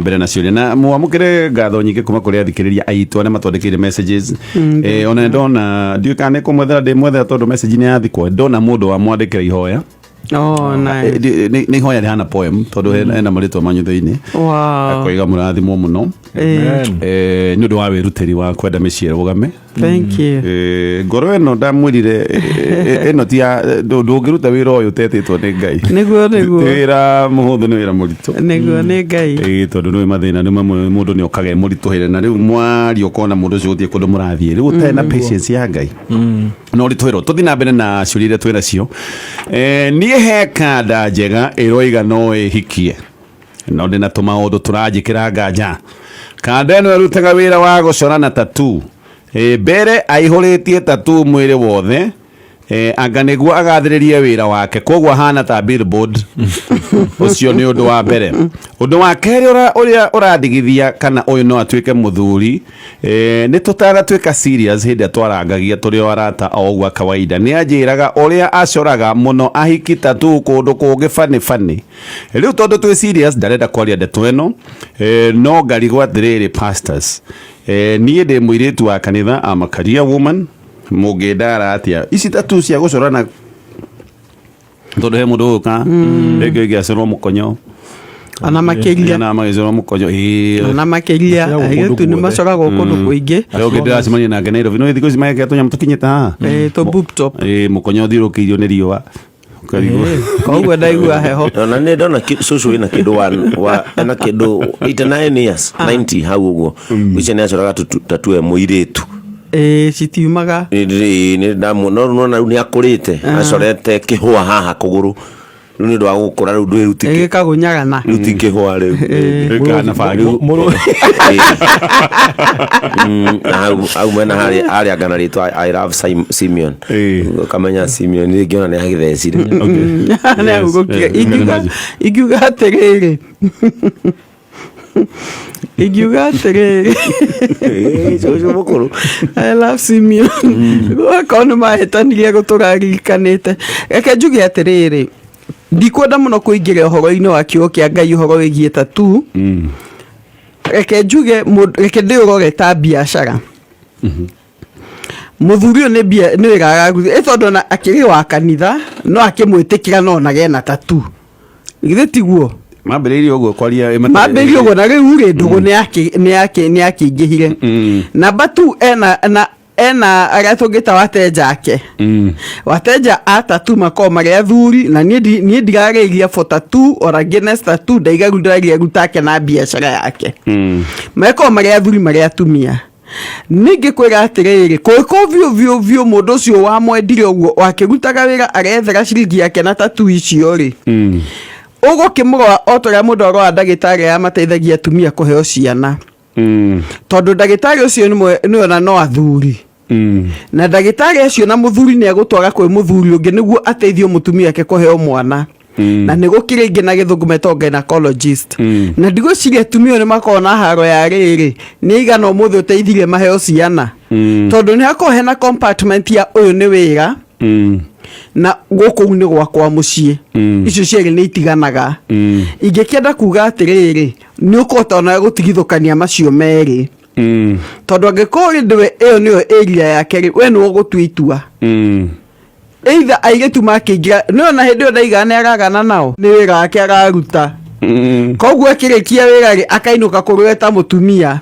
mbere na ciuria na mwamukire ngatho nyingi kuma kuri athikiriria aitu ana matwandikire messages ona ndona ndiukane kumwethera ndi mwethera tondu message ni yathikwo ndona mundu wa mwandikira ihoya nice ni hoya hana poem tondu ena maritwa manyu thiini akoiga murathimo muno ni ndu wa wirutiri wa kwenda miciere bugame thank you ngoro eno ndamwirire eno tia ndungiruta wira uyu tetitwo ni Ngai niguo wira muhuthu ni wira muritu niguo ni Ngai tondu ni mathina ni mundu ni okage murituhire na riu mwari ukona mundu ucio uthie kundu murathie riu utena patience ya Ngai no rituhiro tuthina mbere na ciurire twira cio ni hekanda njega iroiga no ihikie no ndina tumaundu turajikira nganja kanda eno erutaga wira wa gucorana tatu mbere aihuritie tatu mwiri wothe anga niguo agathiririe wira wake koguo hana ta billboard ucio ni undu wa mbere undu wa keri uria uradigithia kana uyu no atuike muthuri ni tutaratuika serious hindi twarangagia turi arata ogwa kawaida ni anjiraga uria acoraga muno ahiki tatu kundu kungi fani riu tondu twi serious ndarenda kwaria ndeto eno no ngarigwa atiriri pastors niĩ ndĩ mũirĩtu wa kanitha am a career woman mũngĩndara atia ici tatu cia gũcorana tondu he mũndũ ũka rĩngĩ acorwo mũkonyo ana makĩria magĩcorwo mũkonyo ana makĩria airĩtu nĩ macoragwo kũndũ kũingĩ rĩu ndĩracemania nake Nairobi no thikũ ici magekĩra tũnyamũ tũkinyĩte haha boop top mũkonyo ũthiũrũkĩirio nĩ riũa koguo ndaigua heho na nä ndona cucu wä na kä ndå na kä ndå 89 years 90 hau å guo icio nä acoraga tatue må irä tu citiumaga nä ndamona rä u nä akå rä te acorete kä hå haha kå gå rå rä u nä ndå wa gå kå ra rä u ndå gä kagå nyagana rä u ti kä hå rä u au mena harä angana rä twa I love Simeon kamenya Simeon nä ngä ona nä agä thecire ingiuga atä rä rä ingiuga atä rä rä I love Simeon akorwo nä mahätanirie gå tå rarikanä te reke njuge atä rä rä ndikwenda muno kuingira uhoro-ini wa kiugo kia Ngai uhoro wigie tatu reke njuge reke ndiurore ta biashara muthuri ni wiraga tondu na akiri wa kanitha no akimwitikira no nage na tatu githe tiguo mambiririe uguo kwaria mambiririe uguo na riu ri ndugu ni akingihire namba 2 ena aria tungita wateja ake wateja atatu mako maria thuri na nie ndigarigia for tatu or against tatu ndaigarudagia rutake na biashara yake meko maria thuri maria tumia ningi kwira atiriri kuiko vio mundu ucio wa mwendire uguo wakirutaga wira arethera ciringi yake na tatu icio ri ugo kimurwa otoria mundu arwa ndagitari ya mateithagia tumia kuheo ciana tondu ndagitari ucio ni ona no athuri na ndagitari acio na muthuri ni agutwara kwe muthuri ungi niguo ateithio mutumia yake kuheo mwana na niguo kire ingi na githungu metwo gynecologist na ndigociria tumia ni makona haro ya riri ni igana umuthi uteithirie maheo ciana tondu ni hako hena compartment ya uyu ni wira na guku ni gwakwa mucii icio cieri ni itiganaga ingikienda kuga atiriri ni ukotona gutigithukania macio meri tondu angikori ndiwe iyo niyo area yake we ni ugutuitua either aigetu makingira no na hindi ndaiga ni aragana nao ni wira wake araruta koguo akirikia wira ri akainuka kurweta mutumia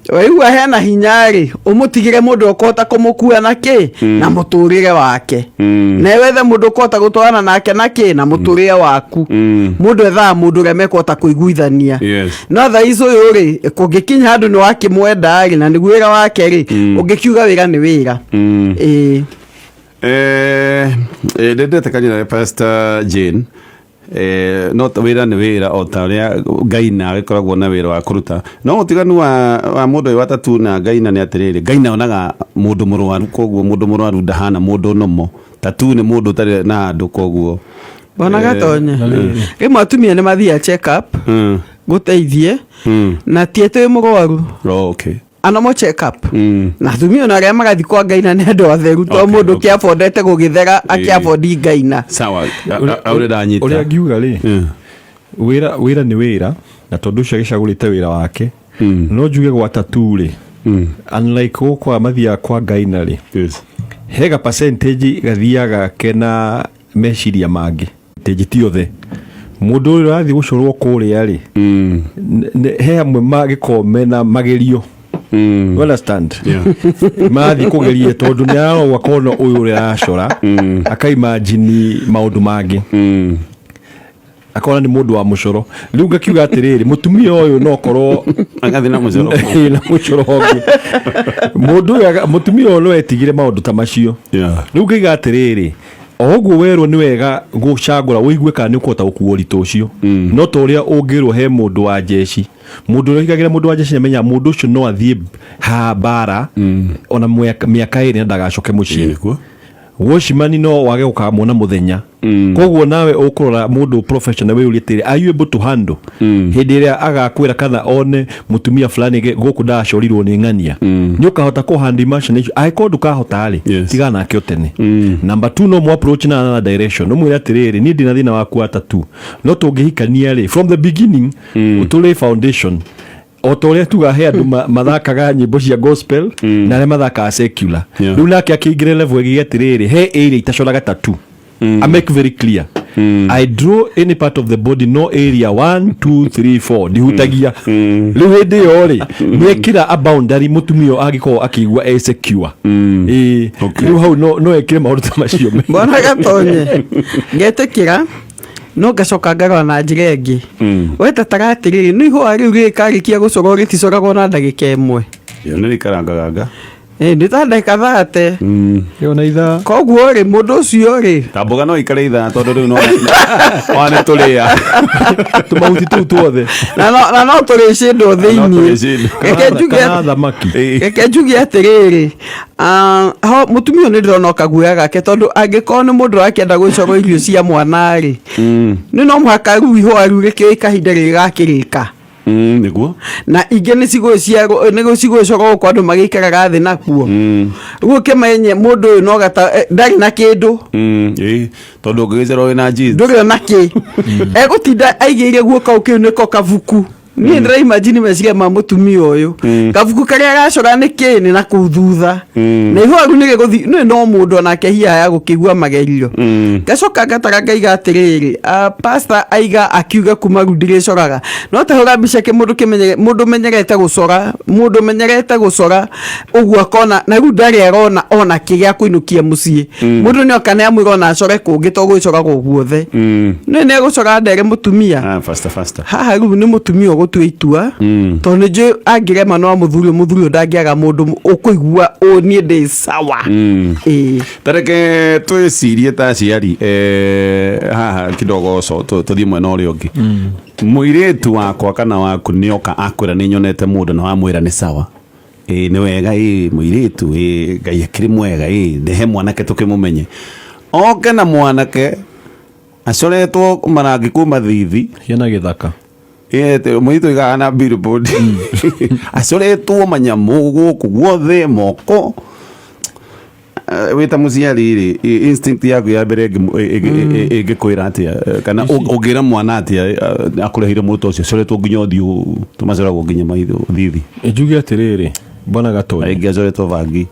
waigua hena hinya ri umutigire mundu ukota kumukua naki na muturire wake na wethe mundu ukota gutwarana nake naki na muturire waku mundu etha mundu remekota kuiguithania no tha izo yuri kungikinya handu ni wakimwenda ri na niguo wira wake ri ungikiuga wira ni wira ndendete kanyina Pastor Jane no wira ni wira o ta ria Ngai na gikoragwo na wira wa kuruta no utiganu wa mundu wa tatu na Ngai na ni atiriri Ngai na onaga mundu murwaru koguo mundu murwaru ndahana mundu nomo tatu ni mundu tari na andu koguo bona gatonye rimwe atumia ni mathia check up guteithie na tietwe murwaru okay anamo check up na tumio na aria magathi kwa Ngai na ni andu atheru to mundu kia fondete gugithera akia fondi Ngai na sawa aure da nyita uria ngiuga ri wira ni wira na tondu cio gicagurite wira wake no njuge gwa tattoo ri unlike kwa mathia kwa ngaina ri hega percentage gathiaga kena meciria mangi tejiti othe mundu uri rathi gucorwo kuria ri he amwe magikome na magerio you understand mathi kugerie tondu ni aro wakona uyu uri aracora akaimagine maundu mangi akona ni mundu wa mucoro riu ngakiuga atiriri mutumia uyu no korwo agathi na mucoro na mucoro hongi mundu mutumia uyu no etigire maundu ta macio riu ngiga atiriri oguo werwo ni wega gucagura wigue kana ni ukota gukuo rito ucio no to uria ungirwo he mundu wa jeshi mundu uria higagira mundu wa jeshi menya mundu ucio no athie ha bara ona miaka iri ndagacoke mucii woshimani no wage gukamona muthenya koguo nawe ukurora mundu professional we uritire are you able to handle hindi ria agakwira kana one mutumia fulani guku ndacorirwo ni ngania ni ukahota ku handle emotion ai kondu kahota ri tigana nake utene number 2 no mu approach na another direction no mwira atiriri ni ndina thina waku atatu no tungihikania ri from the beginning utule foundation otoria tuga he andu mathakaga nyimbo cia gospel na re mathaka secular riu nake akingire level egigetiriri he area itacoraga tattoo I make very clear I draw any part of the body no area 1 2 3 4 dihutagia riu hindi yo ri niekira a boundary mutumio agiko akigwa secure riu hau no ekire maundu ta macio bona gatonye ngetekira no gacoka ngarora na njira ingi wetataga atiriri no ihua riu rikarikia gucora riticoragwo na ndagika imwe yo ni rikarangaganga ni ta ndagika 30 yo na itha koguo ri mundu ucio ri tamboga no ikare itha tondu riu no wane turia tumauti tu tuothe na no turi cindo thiini keke njugi atiriri ho mutumio ni ndirona kaguya gake tondu angikorwo ni mundu akienda gucorwo irio cia mwana ri ni no muhaka riu ihua riu rikio kahinda rigakirika niguo na inge ni cigwiciarwo ni gucigwicorwo kwa andu magikaraga thi nakuo riu kimenye mundu uyu no gata ndari na kindu tondu ngigicerwo wina Jesus nduri na ki egutinda aigiire guoka ukiu niko kavuku ni ndira imagine meciria ma mutumia uyu kavuku karia agacora ni kini na kuthutha na ihua riu ni giguthi no mundu onake hiya ya gukigua magerio gacoka gatara ngaiga atiriri pastor aiga akiuga kuma riu ndiricoraga no tahura mbica ke mundu menyerete gucora uguo akona na riu ndari arona ona kigia kuinukia mucii mundu ni okane amwirona acore kungi to gwicoragwo guothe ni gucora ndere mutumia faster haha riu ni mutumia gutue itua to ni je angirema no muthuri ndangiaga mundu ukuigua ni ndi sawa tareke twicirie ta ciari haha kidogo so tuthie mwena uria ungi muiritu wakwa kana waku nioka akwira ni nyonete mundu na wamwira ni sawa ni wega muiritu ngai akiri mwega ndehe mwanake tukimumenye oke na mwanake acoretwo marangi kuma thithi yana githaka muiritu igana billboard acoretwo manyamu guku guothe moko wita muciari ri instinct yaku ya mbere ingikwira atia kana ugira mwana atia akurehire muto ucio acoretwo nginya uthiu tumacoragwo nginya maitho thithi njuge atiriri bona gatonye aingi acoretwo vangi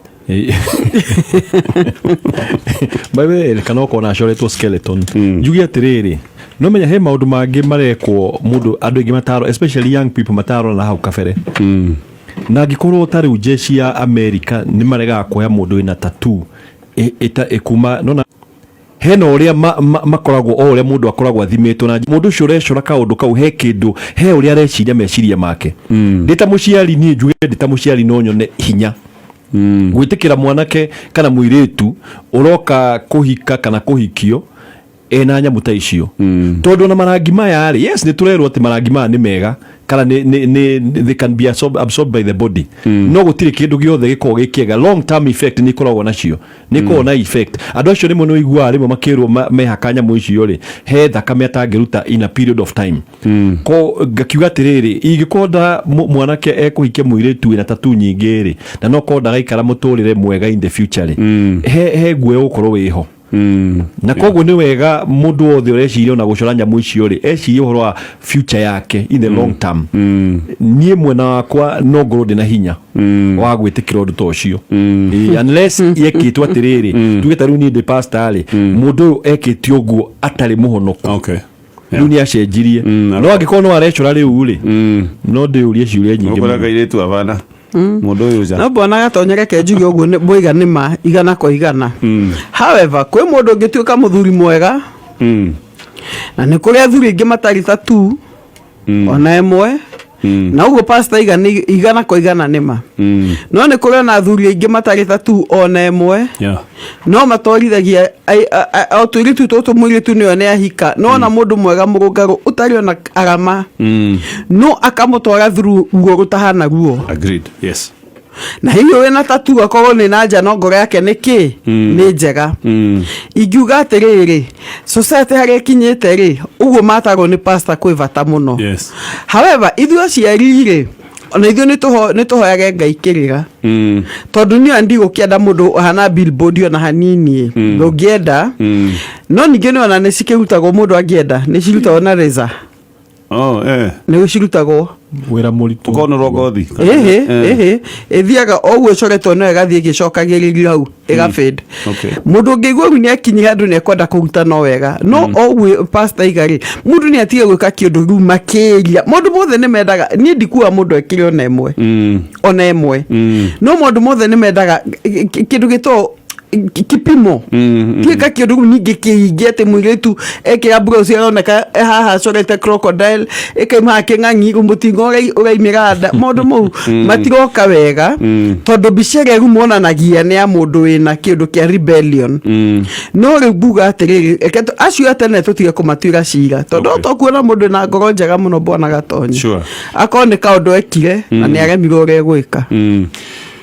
babe kana ukona acoretwo skeleton njuge atiriri no menya he maundu mangi marekwo mundu andu ingi Mataaro especially young people Mataaro na hau kabere na gikorwo tari ujeshi ya America ni marega kuoya mundu ina tattoo ekuma nona heno uria makoragwo o uria mundu akoragwo athimetwo na mundu ucio recora kaundu kau he kindu he uria areciria meciria make ndita muciari ni njuge ndita muciari no nyone hinya gwitikira mwanake kana muiritu uroka kuhika kana kuhikio ena nyamu ta icio tondu na marangi maya ri yes ni turerwo ati marangi maya ni mega kana they can be absorbed by the body no gutire kindu giothe giko gikiega long term effect ni koragwo nacio ni ko na effect andu acio rimwe no igua rimwe makirwo mehaka nyamu icio ri he thakame atangiruta in a period of time ko ngakiuga atiriri igikonda mwanake ekuhikia muiritu ina tattoo nyingi ri na no konda gaikara muturire mwega in the future ri he guo ukorwo wiho na koguo nĩ wega mũndũ wothe ũreciria ona gũcora nyamũ icio rĩ ecirie ũhoro wa future yake in the long term. Niĩ mwena wakwa no ngorwo ndĩ na hinya wa gwĩtĩkĩra ũndũ ta ũcio unless yekĩtwo atĩrĩrĩ tuge ta rĩu niĩ ndĩ pastor rĩ mũndũ ũyũ ekĩte ũguo atarĩ mũhonoku rĩu nĩ acenjirie no angĩkorwo no arecora rĩu rĩ no ndĩũrie ciũria nyingĩ ũkoraga irĩtu abana mũndũ ũyũ ja no mbona gatonyere kenjuge ũguo boiga nĩ ma igana kwa igana. However kwĩ mũndũ ũngĩtuĩka mũthuri mwega na nĩ kũrĩ athuri aingĩ matarĩ ta tu ona ĩmwe na ũguo pastor igana kwa igana nĩma no nĩ kũrĩ na athuri aingĩ matarĩ ta tu ona ĩmwe no matwarithagia o tũirĩtu tũtũ mũirĩtu nĩyo nĩ ahika no na mũndũ mwega mũrũngarũ ũtarĩ ona arama no akamũtwara through guo gũtahana guo. Agreed. Yes. Na hiyo wena tatu akorwo nĩ na nja no ngoro yake nĩkĩ nĩ njega. Ingiuga atĩrĩrĩ society harĩa ĩkinyĩte rĩ ũguo Mataaro nĩ pastor kwĩ bata mũno. Yes. However ithuĩ aciari rĩ ona ithuĩ nĩ tũhoyage Ngai kĩrĩga tondũ niĩ ndigũkĩenda mũndũ hana billboard ona hanini ndũngĩenda no ningĩ nĩ ona nĩ cikĩrutagwo mũndũ angĩenda nĩ cirutagwo na reza nĩ cirutagwo wĩra mũritũ ũkonorwo ngothi ĩthiaga ũguo ĩcoretwo no ĩgathiĩ ĩgĩcokagĩrĩria hau ĩgafade. Mũndũ ũngĩigua nĩ akinyia handũ nĩ ekwenda kũruta no wega no ũguo pastor igarĩ mũndũ nĩ atige gwĩka kĩũndũ rĩu makĩria mũndũ mothe nĩ mendaga niĩ ndikuga mũndũ ekĩre ona ĩmwe no mũndũ mothe nĩ mendaga kĩndũ gĩtoo kipimo kika kĩndũ ningĩ kĩingĩ atĩ mũirĩtu ekĩra blouse aroneka haha corete crocodile ĩkaima kĩng'ang'i mũtingo ũraimĩra nda maũndũ mau matiroka wega tondũ mbica ĩrĩa monanagia nĩ ya mũndũ wĩna kĩndũ kĩa rebellion no rĩu mbuga atĩrĩrĩ acio tene tũtige kũmatuĩra cira tondũ tokuona mũndũ na ngoro njega mũno Bwana Gatonyi akorwo nĩ kaũndũ ekire na nĩ aremirwo ũrĩa gwĩka.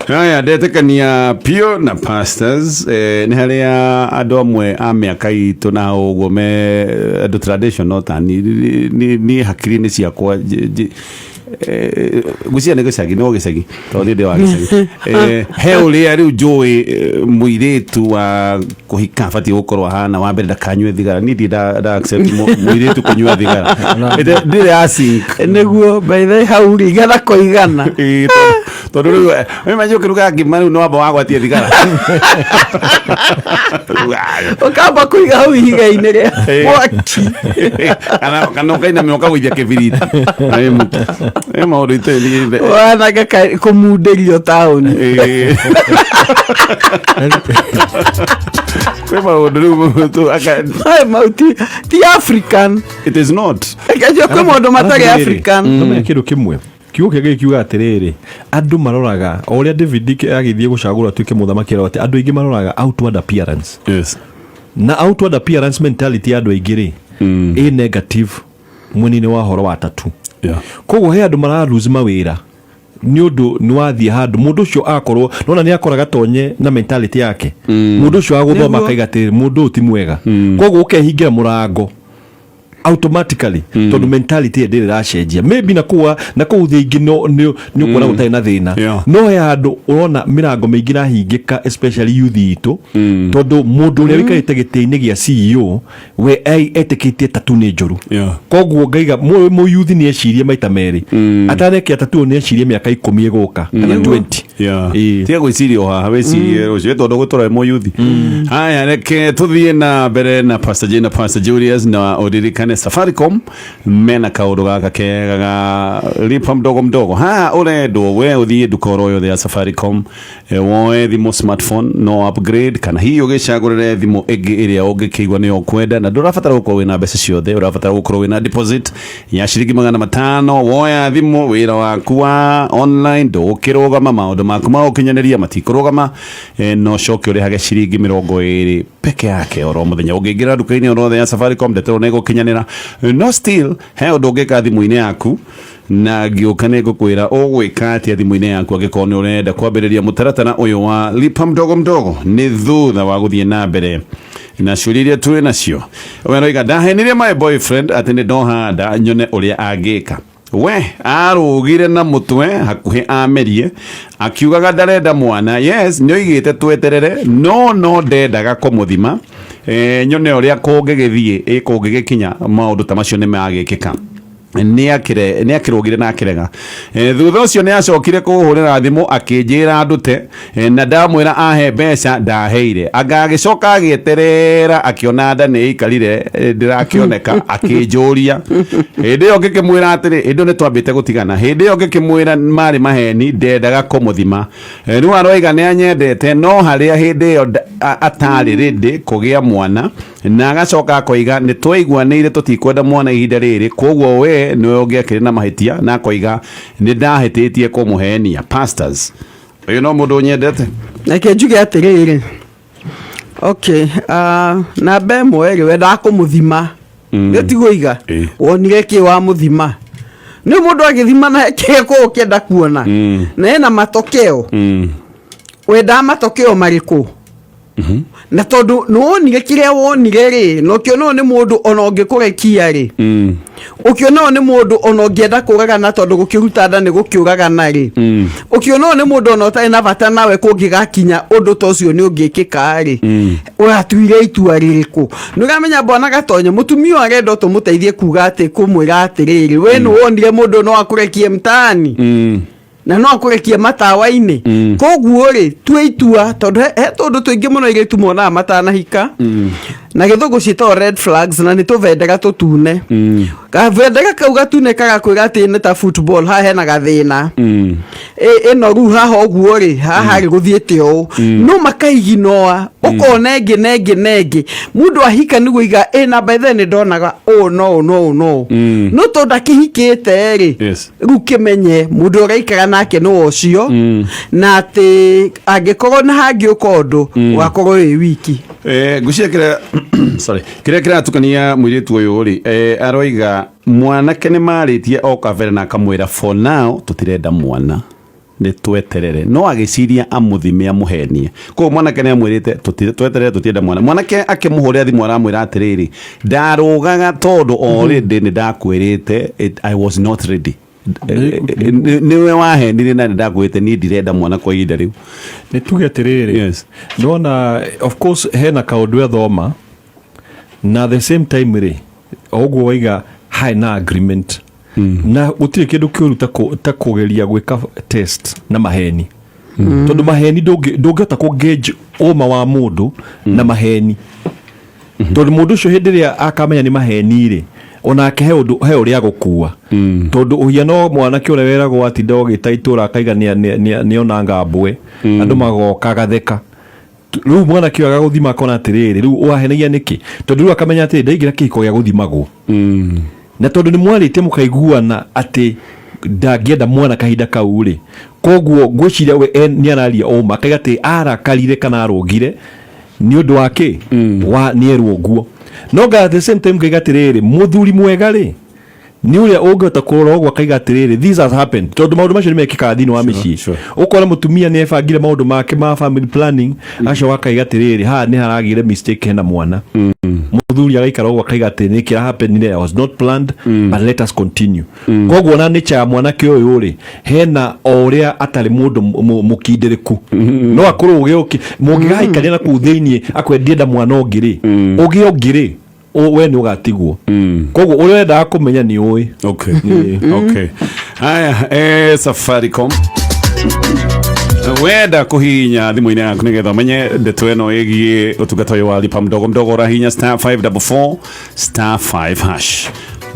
Haya ndetekania pio na pastors nĩ harĩa andũ amwe a mĩaka itũ na ũguo me andũ traditional ta ni hakiri-inĩ ciakwa gucia nĩ gĩcagi no gĩcagi tondũ ndĩ wa gĩcagi he ũrĩa rĩu njũĩ mũirĩtu wa kũhika abatiĩ gũkorwo hana wa mbere ndakanyue thigara niĩ nda accept mũirĩtu kũnyua thigara ndĩrĩ async nĩguo by the hau igana kwa igana tondũ rĩu mĩmanjĩ ũkĩruga ngima rĩu no wamba wagwatie thigara ũkamba kũiga hau ihiga-inĩ rĩa mwaki kana ũkainamia ũkagũithia kĩbiriti maũndũ itĩ wanaga kũmundĩrio taũni kwĩ maũndũ rĩu mauti ti African. It is not. Kwĩ maũndũ matarĩ African. Kĩndũ kĩmwe kiugo kĩngĩ kiuga atĩrĩrĩ andũ maroraga o ũrĩa David agĩthiĩ gũcagũra tuĩke mũthamaki arate andũ aingĩ maroraga outward appearance. Yes. Na outward appearance mentality ya andũ aingĩ rĩ ĩ negative mwena-inĩ wa horo wa tatu. Koguo he andũ mararuse mawĩra nĩ ũndũ nĩ wathiĩ handũ mũndũ ũcio akorwo nona nĩ akoraga tonye na mentality yake mũndũ ũcio agũthoma akaiga atĩrĩ mũndũ ũyũ ti mwega koguo ũkehingĩra mũrango automatically tondũ mentality ndĩrĩ racenjia maybe na kũu thĩ ingĩ nĩ ũkuona gũtarĩ na thĩna no he handũ ũrona mĩrango mĩingĩ rahingĩka especially youth itũ tondũ mũndũ ũrĩa wĩikarĩte gĩtĩ-inĩ gĩa CEO we etĩkĩtie tatu nĩ njũru koguo ngaiga mũyouth nĩ ecirie maita merĩ atanekĩa tatu nĩ ecirie mĩaka 10 ĩgũka kana 20 tiga gwĩciria o haha wĩcirie rũciũ tondũ gũtũra mũyouth. Haya reke tũthiĩ na mbere na Pastor Jane na Pastor Julius na ũririkane Safaricom mena kaũndũ gaka kega ga lipa mdogo mdogo ha ũrendwo we ũthiĩ nduka oro yothe ya Safaricom woe thimũ smartphone no upgrade kana hihi ũgĩcagũrĩre thimũ ĩngĩ ĩrĩa ũngĩkĩigua nĩyo kwenda na ndũrabatara gũkorwo wĩna mbeca ciothe ũrabatara gũkorwo wĩna deposit ya ciringi 500 woya thimũ wĩra waku wa online ndũkĩrũgama maũndũ maku ma ũkinyanĩria matikũrũgama no coke ũrĩhage ciringi 20 peke yake oro mũthenya ũngĩingĩra nduka-inĩ oro yothe ya Safaricom ndeterwo nĩ gũkinyanĩra no still he ũndũ ũngĩka thimũ-inĩ yaku na ngĩũka nĩ ngũkwĩra ũgwĩka atĩa thimũ-inĩ yaku angĩkorwo nĩ ũrenda kwambĩrĩria mũtaratara ũyũ wa lipa mdogo mdogo nĩ thutha wa gũthiĩ na mbere na ciũria iria twĩ nacio we noiga ndahenirie my boyfriend atĩ nĩ ndohanda nyone ũrĩa angĩka we arũgire na mũtwe hakuhĩ amerie akiugaga ndarenda mwana yes nĩ oigĩte tweterere no ndendaga kũmũthima nyone uria kungigithie kungigikinya maundu ta macio nimagikika nä akä rå gire na akä rega thutha å cio nä acokire kå hå rä ra thimå akä ra ndå te na ndamwä ra ahe mbeca ndaheire anga agä coka agä eterera akä ona nda nä ikarire ndä rakä oneka akä njå ria hä ndä ä yo ngä kä mwä ra atä rä hä ndä ä yo nä twambä te gå tigana hä ndä ä yo ngä kä mwä ra marä maheni ndendaga kå må thima rä u aroiga nä anyendete no harä a hä ndä ä yo atarä rä ndä kå gä a mwana na agacoka akoiga nä twaiguanä ire tå tikwenda mwana ihinda rä rä koguo we nä we å ngä akä rä na mahätia na akoiga nä ndahä tie kå må henia pastors å yå no må ndå å nyendete reke njuge atä rä rä namba ä mwe rä wendaga kå må thima nä tigå iga wonire kä wa må thima nä må ndå agä thima na kä kå å kä enda kuona na ena matokeo wendaga matokeo marä kå na tondu nuonire kiria wonire ri no kiono ni mundu ona ungikurekia ri ukiono ni mundu ona ungienda kuragana tondu gukiruta nda ni gukiuragana ri ukiono ni mundu ona utai na bata nawe kungigakinya undu tocio ni ungikika ri uratuire itua ririku nugamenya bwana gatonye mutumio arenda tumuteithie kuga ati kumwira atiriri we no wonire mundu no akurekie mtaani na no akurekie matawa-ini koguo ri tweitua tondu he tondu twingi muno ire tumona matana hika na githungu citwo red flags na ni tuvendega tutune gavendega kau gatune kagakwira ati ni ta football ha hena gathina ino ru haha uguo ri haha ri guthiete o no makaiginoa ukona nenge mundu ahika niguo iga na by then ndonaga no tondu akihikite ri ru kimenye mundu uraikara nake no ocio na ati angikorwo na hangi ukondu wakorwo wi wiki ngucia kire kira tukania mwiritu uyu ri aroiga mwanake ni maritie okavere na akamwira for now tutirenda mwana ni tweterere no agiciria amuthime amuhenie ko mwanake ni amwirite tweterere tutienda mwanake akimuhuria thimu aramwira atiriri ndarugaga tondu already ni ndakwirite I was not ready niwe wahenire na ndakwite ni ndirenda mwana kwa ihinda riu ni tuge atiriri yes ndona of course hena kaundu athoma na the same time ri oguo waiga hai na agreement na gutire kindu kiuru ta kugeria gwika test na maheni tondu maheni ndungihota ku gauge uma wa mundu na maheni tondu mundu ucio hindi ria akamenya ni maheni ri ona ke he uria gukua tondu uhiano mwanake ure weragwo ati ndogita itura akaiga ni ona ngambwe andu magoka gatheka riu mwana kiaga guthima kona atiriri riu wahenagia niki tondu riu akamenya ati ndaigira kiko gya guthimagwo na tondu ni mwarite mukaiguana ati ndagienda mwana kahinda kau ri koguo ngwiciria we ni araria oma akaiga ati arakarire kana arugire ni undu wake wa nierwo guo no ga the same time kaiga atiriri muthuri mwega ri ni uria ungihota kurogwa kaiga atiriri this has happened tondu maundu macio nimekika thini wa micii ukora mutumia ni ebangire maundu make ma family planning acio wakaiga atiriri ha ni haragire mistake hena mwana muthuri agaikara ogwa kaiga ati ni kira happened I was not planned but let us continue koguo na ni cha mwanake uyu ri hena oria atari mundu mukindiriku no akorwo ugioki mungigaikaria na ku thiini akwendienda mwana ongiri ugiri we ni ugatigwo koguo urenda kumenya ni uyi okay haya Safaricom wenda kuhinya thimu-ini yaku nigetha umenye ndeto ino igie utungata uyu wa lipa mdogo urahinya *544*5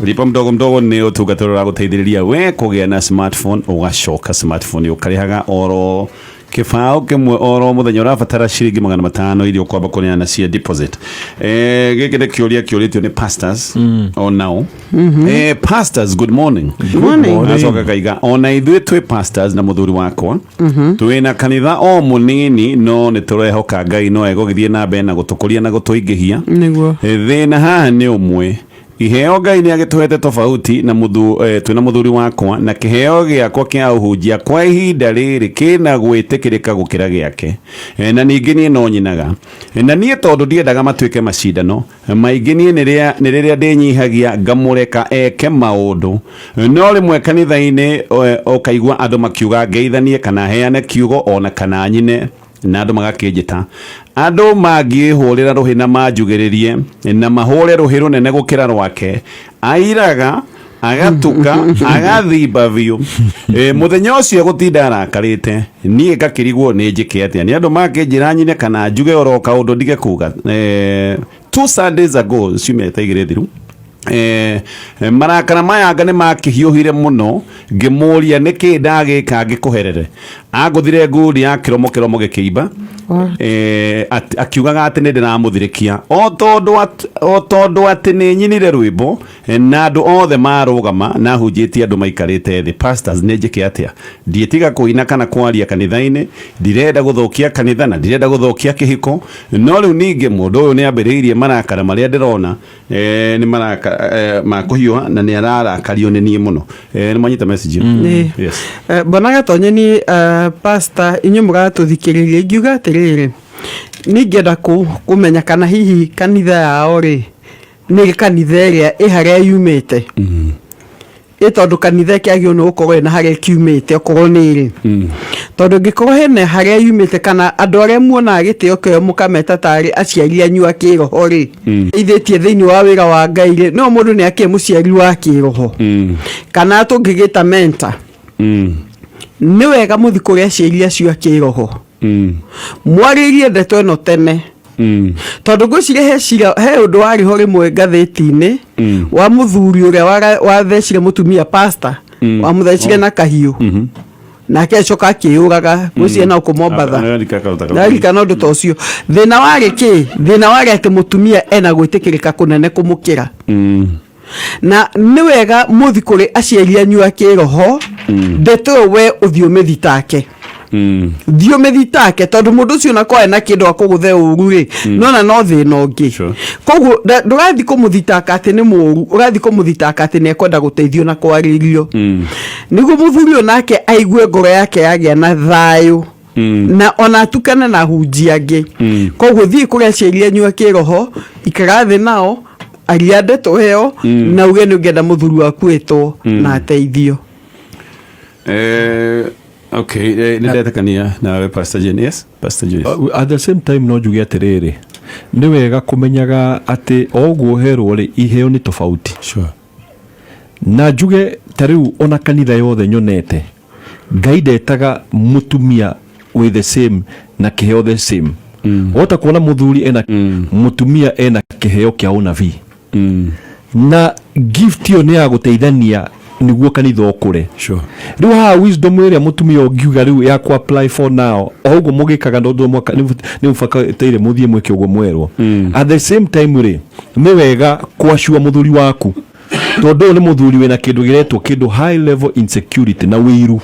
lipa mdogo ni utungata ura guteithiriria we kugia na smartphone ugacoka smartphone ukarihaga oro kifao kimwe oro muthenya urabatara ciringi 500 irio kwamba kuneana cia deposit giki ni kiuritio ni pastors on now pastors good morning asoka kaiga ona ithuĩ twĩ pastors na muthuri wakwa twĩna kanitha o munini no nĩ tũrehoka Ngai no egũgĩthiĩ na mbere na gũtũkũria na gũtũingĩhia thĩna haha nĩ ũmwe iheo Ngai nĩ agĩtũhete tofauti na twĩna muthuri wakwa na kĩheo gĩakwa kĩa ũhunjia kwa ihinda rĩrĩ kĩna gwĩtĩkĩrĩka gũkĩra gĩake na ningĩ niĩ no nyinaga na niĩ tondũ ndiendaga matuĩke macindano maingĩ niĩ nĩ rĩrĩa ndĩnyihagia ngamũreka eke maũndũ no rĩmwe kanitha-inĩ ũkaigua andũ makiuga ngeithanie kana heane kiugo ona kana nyine na andu magakĩnjĩta andu mangĩhũrĩra rũhĩ na manjugĩrĩrie na mahũre rũhĩ rũnene gũkĩra rwake airaga agatuka agathimba biũ muthenya ũcio gũtinda arakarĩte niĩ ngakĩrigwo nĩ njĩke atĩa nĩ andũ makĩnjĩra nyine kana njuge oro kaũndũ ndige kuga 2 Sundays ago ciumia itaigĩrĩ thiru marakara mayanga nĩ makĩhiũhire mũno ngĩmũria nĩkĩ ndagĩka ngĩkũherere agũthire ngundi ya kĩromo gĩkĩimba akiugaga atĩ nĩ ndĩramũthirĩkia o tondũ atĩ nĩ nyinire rwĩmbo na andũ othe marũgama na hunjĩtie andũ maikarĩte thĩ pastors nĩ njĩke atĩa ndietiga kũina kana kwaria kanitha-inĩ ndirenda gũthũkia kanitha na ndirenda gũthũkia kĩhiko no rĩu ningĩ mũndũ ũyũ nĩ ambĩrĩirie marakara marĩa ndĩrona nĩ marakara makũhiũha na nĩ ararakario nĩ niĩ mũno nĩ manyita message yes bonaga tonye ni pastor inyuĩ mũgatũthikĩrĩria ngiuga atĩrĩrĩ ningĩenda kũmenya kana hihi kanitha yao rĩ nĩ kanitha ĩrĩa harĩa yumĩte tondũ kanitha kĩagio nĩ gũkorwo na harĩa kiumĩte okorwo nĩ rĩ tondũ ngĩkorwo hena harĩa yumĩte kana andũ arĩa muonaga gĩtĩo kĩo mũkameta tarĩ aciari anyu a kĩroho rĩ ithĩtie thĩinĩ wa wĩra wa Ngai rĩ no mũndũ nĩ akĩ mũciari wa kĩroho kana tũngĩgĩta mentor nĩ wega mũthi kũrĩa aciari acio a kĩroho mwarĩrie ndeto ĩno tene tondũ ngwĩciria he ũndũ warĩ ho rĩmwe ngathĩti-inĩ wa mũthuri ũrĩa wathecire mũtumia pastor wa mũthecire na kahiũ nake acoka akĩũraga gwĩciria na ũkũmombatha narikana ũndũ ta ũcio thĩna warĩ kĩ thĩna warĩ atĩ mũtumia ena gwĩtĩkĩrĩka kũnene kũmũkĩra na nĩ wega mũthi kũrĩ aciari anyu a kĩroho ndeto we ũthiũ mĩthitake thiũ mĩthitake tondũ mũndũ ũcio na kwa ena kĩndũ akũgũthe ũru rĩ nona no thĩna ũngĩ koguo ndũrathi kũmũthitaka atĩ nĩ mũru ũrathi kũmũthitaka atĩ nĩ ekwenda gũteithio na kwarĩrio nĩguo mũthuri ũyũ nake aigue ngoro yake yagĩa na thayũ na ona atukane na hunjia angĩ koguo thiĩ kũrĩa aciari anyu a kĩroho ikara thĩ nao aria ndeto ĩyo na uge nĩ ũngĩenda mũthuri waku ĩtwo na ateithio okay nĩndetekania nawe Pastor Jane yes Pastor Julius at the same time no njuge atĩrĩrĩ nĩ wega kũmenyaga atĩ oguo herwo rĩ iheo nĩ tofauti sure na njuge tarĩu ona kanitha yothe nyonete Ngai ndetaga mũtumia with the same na kĩheo the same wota kuona mũthuri ena mũtumia ena kĩheo kĩa ũnabii na gift ĩyo nĩ ya gũteithania niguo kanitha ũkũre sure rĩu haha wisdom ĩrĩa mũtumia ũngiuga rĩu ya ku apply for now oguo mũgĩkaga ndondũ mwaka nĩ mũbataire mũthiĩ mwĩke ũguo mwerwo at the same time rĩ nĩ wega kwacua mũthuri waku tondũ nĩ mũthuri wĩna kĩndũ gĩretwo kĩndũ high level insecurity na wĩiru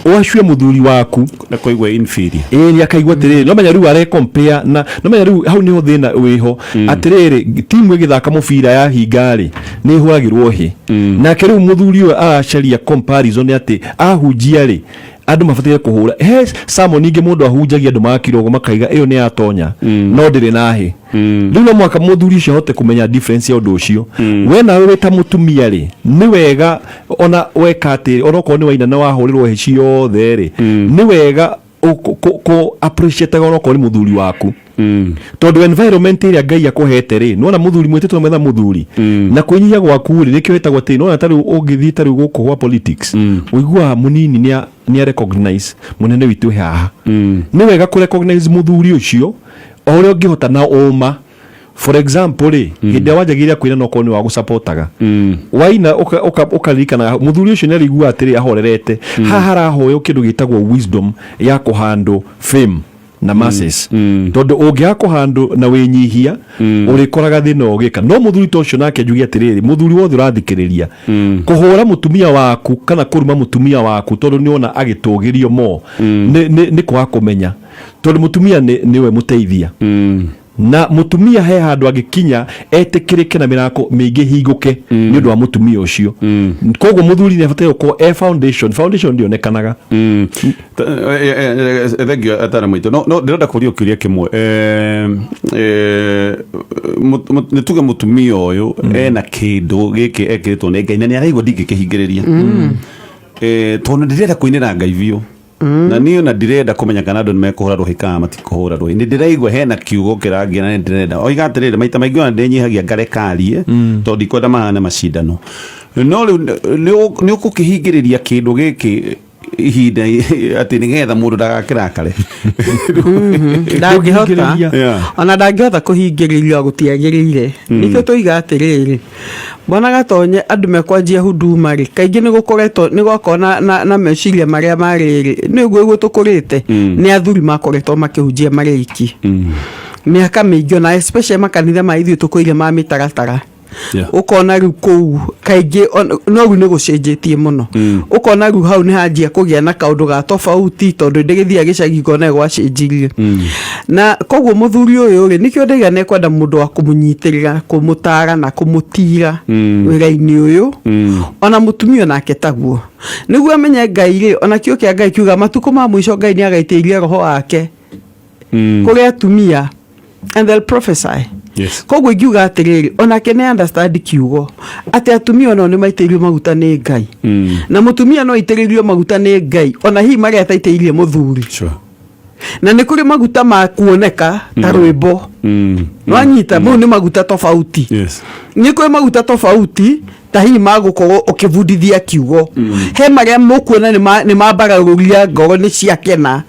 wacue mũthuri waku na kũigua inferior nĩ akaigua atĩrĩrĩ no menya rĩu are compare na no menya rĩu hau nĩho thĩna wĩho atĩrĩrĩ timu ĩgĩthaka mũbira ya hinga rĩ nĩ ĩhũragĩrwo hĩ nake rĩu mũthuri ũyũ aracaria comparison atĩ ahunjia rĩ andũ mabataire kũhũra he samo ningĩ mũndũ ahunjagia andũ makirogo makaiga ĩyo nĩ yatonya no ndĩrĩ nahi rĩu no mwaka mũthuri ũcio ahote kũmenya difference ya ũndũ ũcio we nawe wĩ ta mũtumia rĩ nĩ wega ona weka atĩ onokorwo nĩ waina na wahũrĩrwo hĩ ciothe rĩ nĩ wega appreciate onokorwo nĩ mũthuri waku tondũ environment ĩrĩa Ngai akũhete rĩ nona mũthuri mwĩtĩtwo metha mũthuri na kwĩnyihia gwaku rĩ nĩkĩo wĩtagwo atĩ nona tarĩu ũngĩthiĩ tarĩu gũkũ gwa politics ũigua mũnini nĩ recognize mũnene witũ haha nĩ wega kũ recognize mũthuri ũcio o ũrĩa ũngĩhota na ũma for example rĩ hĩndĩ wanjagĩria kwĩna no korwo nĩ wa gũsupportaga waina ũkaririkana mũthuri ũcio nĩ arĩigua atĩrĩ ahorerete haha harahoywo kĩndũ gĩtagwo wisdom ya kũhandle fame na masses tondũ ũngĩaga kũhandle na wĩnyihia ũrĩkoraga thĩna ũgĩka no mũthuri ta ũcio nake njuge atĩrĩrĩ mũthuri wothe ũrathikĩrĩria kũhũra mũtumia waku kana kũruma mũtumia waku tondũ nĩona agĩtũgĩrio mo nĩ kwaga kũmenya tondũ mũtumia nĩwe mũteithia na mũtumia he handũ agĩkinya etĩkĩrĩke na mĩrako mĩingĩ hingũke nĩ ũndũ wa mũtumia ũcio koguo mũthuri nĩ abatairio ko foundation ndionekanaga thengio atara maitũ no ndĩrenda kũria kĩũria kĩmwe nĩ tuge mũtumia ũyũ ena kĩndũ gĩkĩ ekĩrĩtwo nĩ Ngai na nĩ araigua ndingĩkĩhingĩrĩria tondũ ndĩrenda kũinĩra Ngai biũ na niyo na ndirenda kumenya kana andu nimekuhura ruhi kana matikuhura ruhi ni ndiraigua hena kiugo kirangia na ndirenda oiga atiriri maita maingĩ ona ndinyihagia ngarekarie tondu ndikwenda mahana macindano no ni ukukihingiriria kindu giki ihinda ati nigetha mundu ndagakirakare ndangihota ona ndangihota kuhingiriria gutiagirire nikio tuiga atiriri bona gatonye andu mekwanjia huduma ri kaingi ni gwakona na meciria maria mariri niguo gutukurite ni athuri makoretwo makihunjia mariki miaka mingi na especially makanitha ma ithuĩ tukuire ma mitaratara ukona riu kou kaingi no ru ni gucenjetie muno ukona riu hau ni hanjia kugia na kaundu ga tofauti tondu ndigithia gicagi ngona gwacenjirie na koguo muthuri uyu ri nikio ndiga ne kwenda mundu wa kumunyitirira kumutara na kumutira wira-ini uyu ona mutumia nake taguo niguo amenye Ngai ri ona kio kia Ngai kiuga matuko ma mwisho Ngai ni agaitĩirie roho wake kuri atumia and they'll prophesy. Yes. Koguo ngiuga atiriri ona kene understand kiugo ati atumia no ni maitĩirio maguta ni Ngai na mutumia no itĩrĩrio maguta ni Ngai ona hi maria taitĩirie muthuri na ni kuri maguta ma kuoneka ta rwimbo no anyita mu ni maguta tofauti ni kuri maguta tofauti ta hi magukorwo ukibundithia kiugo he maria mukuona ni mambararuria ngoro ni ciakena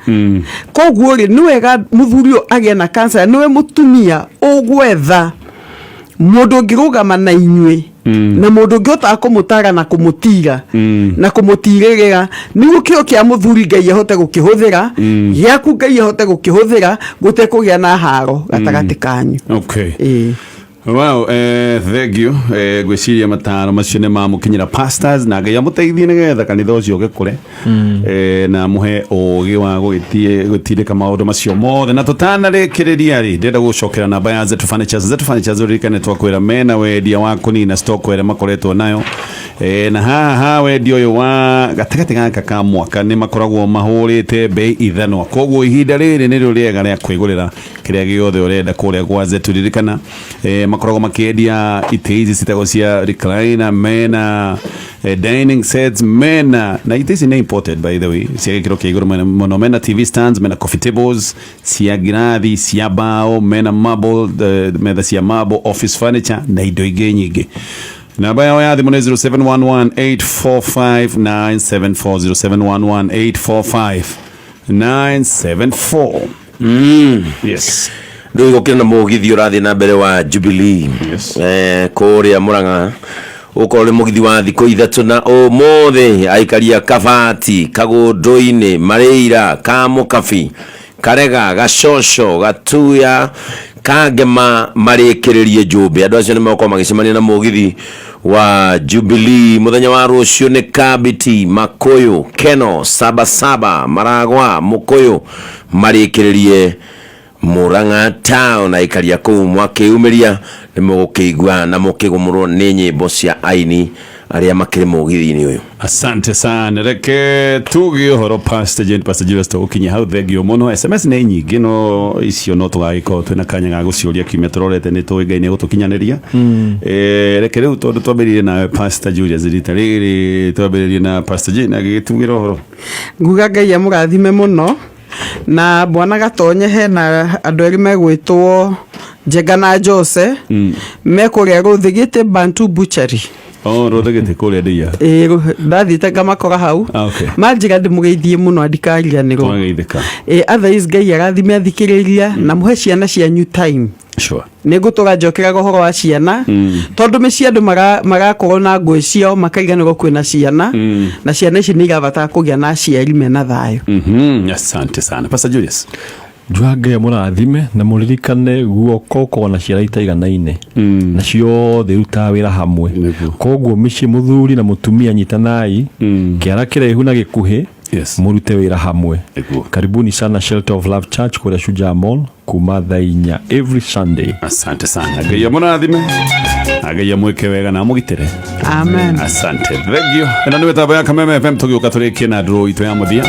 koguo ri ni wega muthuri agia na cancer niwe mutumia ugwetha mundu ngirugama na inywe na mundu ngota kumutara na kumutira na kumutirĩrĩra niguo kĩo kĩa muthuri Ngai ahote gũkĩhũthĩra gĩaku Ngai ahote gũkĩhũthĩra gutekũgĩa na haro gatagatĩ kanyu. Okay. Wow, thank you. Gwiciria mataro macio ni mamukinyira pastors na Ngai amuteithie nigetha kanitha ucio gikure na muhe ugi wa gutirika maundu macio mothe na tutanarikiriria ri ndenda gucokera namba ya Zetu Furnitures ririkane twakwira mena wendia wa kunina stock were makoretwo nayo na haha wendia uyu wa gatagati gaka ka mwaka ni makoragwo mahurite bei ithanwa koguo ihinda riri ni rĩo rĩega rĩa kwigurira kiria giothe urenda kuria gwa Zetu ririkana makoragwo makiendia ite ici citagwo cia recliner mena dining sets mena na ite ici ni imported by the way cia gikiro kia iguru muno mena TV stands mena coffee tables cia ngirathi cia bao mena marble mena cia marble office furniture na indo ingĩ nyingĩ namba yao ya thimũ nĩ 0711-845-974 0711-845-974 yes ndu igukira na mugithi urathi na mbere wa Jubilee kuria Murang'a ukore mugithi wa thikũ ithatũ na ũmũthĩ aikaria Kabati Kagundu-inĩ Marĩira Kamukabi Karega Gacocho Gatuya Kangema marĩkĩrĩrie Njũmbĩ andũ acio nĩ makorwo magĩcemania na mugithi wa Jubilee muthenya wa rũciũ nĩ Kabiti Makuyu Keno Sabasaba Maragwa Mukuyu marĩkĩrĩrie Murang'a town aikaria kuu mwakiumiria ni mugukigwa na mukigumurwo ni nyimbo cia aini aria makiri mugithi-ini uyu. Asante sana reke tugi horo Pastor Julius to ukinya hau thegio muno SMS ni nyingi no icio no tugagiko twina kanya ga guciuria kiumia turorete ni tuwi Ngai ni gutukinyaniria reke riu tondu twambiririe na Pastor Julius riri twambiririe na Pastor J na gitugira horo nguga Ngai amurathime muno na bwana gatonye hena andu eri megwitwo Njega na Jose mekuria ruthigite Bantu Butchery ruthigite kuria ndia ndathite ngamakora hau manjiga ndimugeithie muno andikarianirwo otherwise Ngai arathime athikiriria na muhe ciana cia new time sure nigutuga njokera gohoro wa ciana tondu meci andu magakorwo na ngui ciao makaiganirwo kwina ciana na ciana ici ni igabata kugia na aciari mena thayo. Asante sana Pastor Julius. Ngai amurathime na muririkane guoko kona ciara itaiganaine na ciothe ruta wira hamwe koguo mici muthuri na mutumia nyitanai kiara kiraihu na gikuhi murute wira hamwe. Karibuni sana Shelter of Love Church kwa Shujaa Mall kuma thainya every Sunday. Asante sana Ngai amurathime Ngai amweke wega na mugitire. Amen. Asante thegio ena niwe tabo ya Kameme FM tugiuka turikie na draw itu ya muthia